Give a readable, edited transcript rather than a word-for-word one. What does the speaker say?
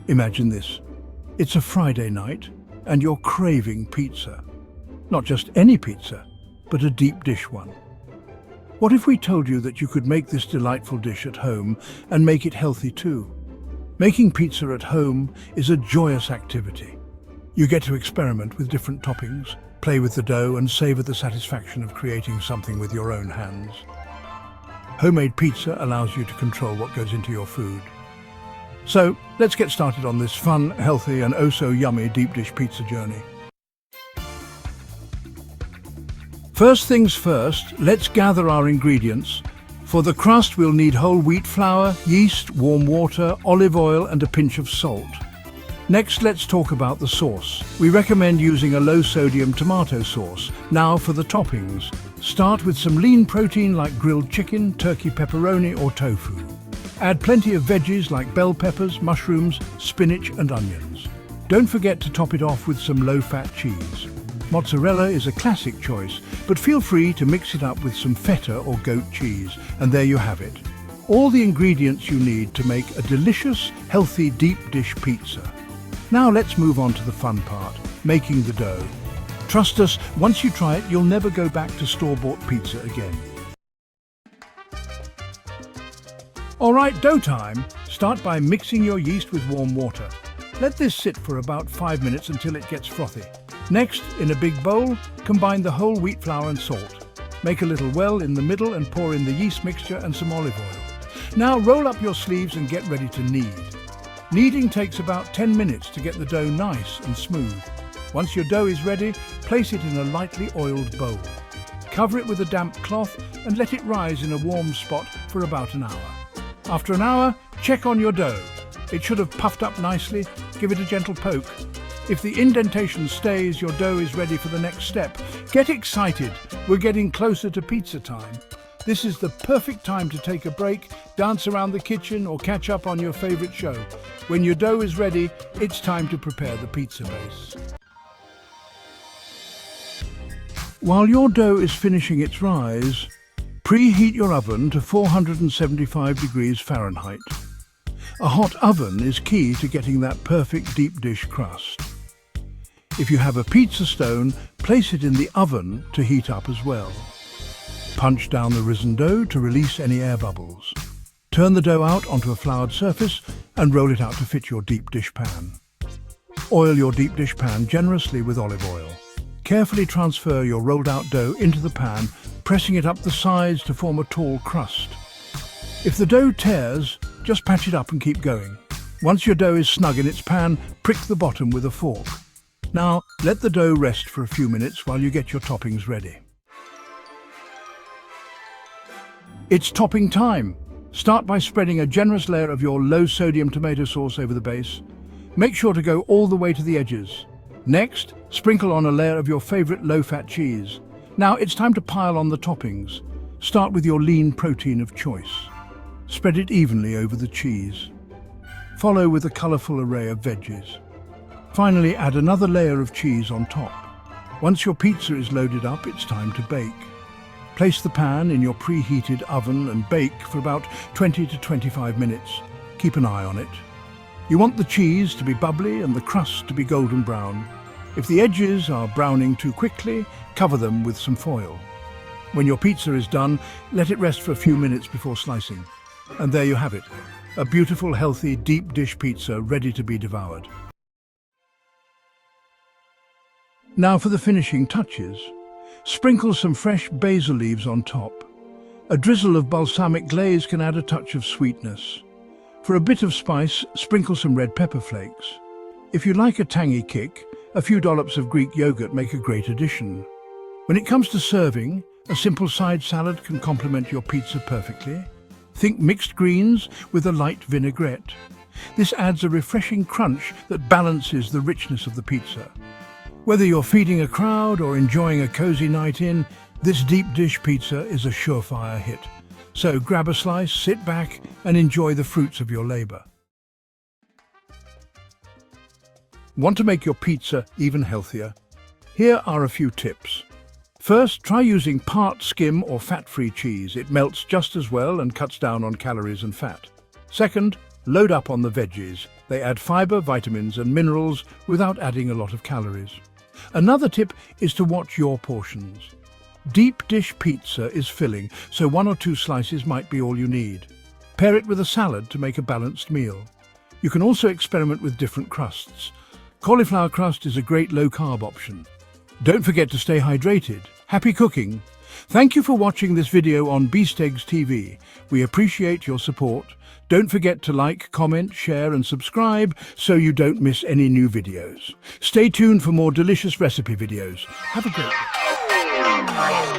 Imagine this. It's a Friday night and you're craving pizza. Not just any pizza, but a deep dish one. What if we told you that you could make this delightful dish at home and make it healthy too? Making pizza at home is a joyous activity. You get to experiment with different toppings, play with the dough and savor the satisfaction of creating something with your own hands. Homemade pizza allows you to control what goes into your food. So, let's get started on this fun, healthy and oh-so-yummy deep dish pizza journey. First things first, let's gather our ingredients. For the crust, we'll need whole wheat flour, yeast, warm water, olive oil and a pinch of salt. Next, let's talk about the sauce. We recommend using a low-sodium tomato sauce. Now for the toppings. Start with some lean protein like grilled chicken, turkey pepperoni or tofu. Add plenty of veggies like bell peppers, mushrooms, spinach and onions. Don't forget to top it off with some low-fat cheese. Mozzarella is a classic choice, but feel free to mix it up with some feta or goat cheese, and there you have it. All the ingredients you need to make a delicious, healthy deep dish pizza. Now let's move on to the fun part, making the dough. Trust us, once you try it, you'll never go back to store-bought pizza again. Alright, dough time. Start by mixing your yeast with warm water. Let this sit for about 5 minutes until it gets frothy. Next, in a big bowl, combine the whole wheat flour and salt. Make a little well in the middle and pour in the yeast mixture and some olive oil. Now roll up your sleeves and get ready to knead. Kneading takes about 10 minutes to get the dough nice and smooth. Once your dough is ready, place it in a lightly oiled bowl. Cover it with a damp cloth and let it rise in a warm spot for about an hour. After an hour, check on your dough. It should have puffed up nicely. Give it a gentle poke. If the indentation stays, your dough is ready for the next step. Get excited. We're getting closer to pizza time. This is the perfect time to take a break, dance around the kitchen or catch up on your favorite show. When your dough is ready, it's time to prepare the pizza base. While your dough is finishing its rise, preheat your oven to 475 degrees Fahrenheit. A hot oven is key to getting that perfect deep dish crust. If you have a pizza stone, place it in the oven to heat up as well. Punch down the risen dough to release any air bubbles. Turn the dough out onto a floured surface and roll it out to fit your deep dish pan. Oil your deep dish pan generously with olive oil. Carefully transfer your rolled out dough into the pan, pressing it up the sides to form a tall crust. If the dough tears, just patch it up and keep going. Once your dough is snug in its pan, prick the bottom with a fork. Now, let the dough rest for a few minutes while you get your toppings ready. It's topping time. Start by spreading a generous layer of your low-sodium tomato sauce over the base. Make sure to go all the way to the edges. Next, sprinkle on a layer of your favorite low-fat cheese. Now it's time to pile on the toppings. Start with your lean protein of choice. Spread it evenly over the cheese. Follow with a colorful array of veggies. Finally, add another layer of cheese on top. Once your pizza is loaded up, it's time to bake. Place the pan in your preheated oven and bake for about 20 to 25 minutes. Keep an eye on it. You want the cheese to be bubbly and the crust to be golden brown. If the edges are browning too quickly, cover them with some foil. When your pizza is done, let it rest for a few minutes before slicing. And there you have it, a beautiful, healthy, deep dish pizza ready to be devoured. Now for the finishing touches. Sprinkle some fresh basil leaves on top. A drizzle of balsamic glaze can add a touch of sweetness. For a bit of spice, sprinkle some red pepper flakes. If you like a tangy kick, a few dollops of Greek yogurt make a great addition. When it comes to serving, a simple side salad can complement your pizza perfectly. Think mixed greens with a light vinaigrette. This adds a refreshing crunch that balances the richness of the pizza. Whether you're feeding a crowd or enjoying a cozy night in, this deep dish pizza is a surefire hit. So grab a slice, sit back and enjoy the fruits of your labor. Want to make your pizza even healthier? Here are a few tips. First, try using part skim or fat-free cheese. It melts just as well and cuts down on calories and fat. Second, Load up on the veggies. They add fiber, vitamins and minerals without adding a lot of calories. Another tip is to watch your portions. Deep dish pizza is filling, so 1 or 2 slices might be all you need. Pair it with a salad to make a balanced meal. You can also experiment with different crusts. Cauliflower crust is a great low-carb option. Don't forget to stay hydrated. Happy cooking! Thank you for watching this video on Beast Eggs TV. We appreciate your support. Don't forget to like, comment, share and subscribe so you don't miss any new videos. Stay tuned for more delicious recipe videos. Have a great day.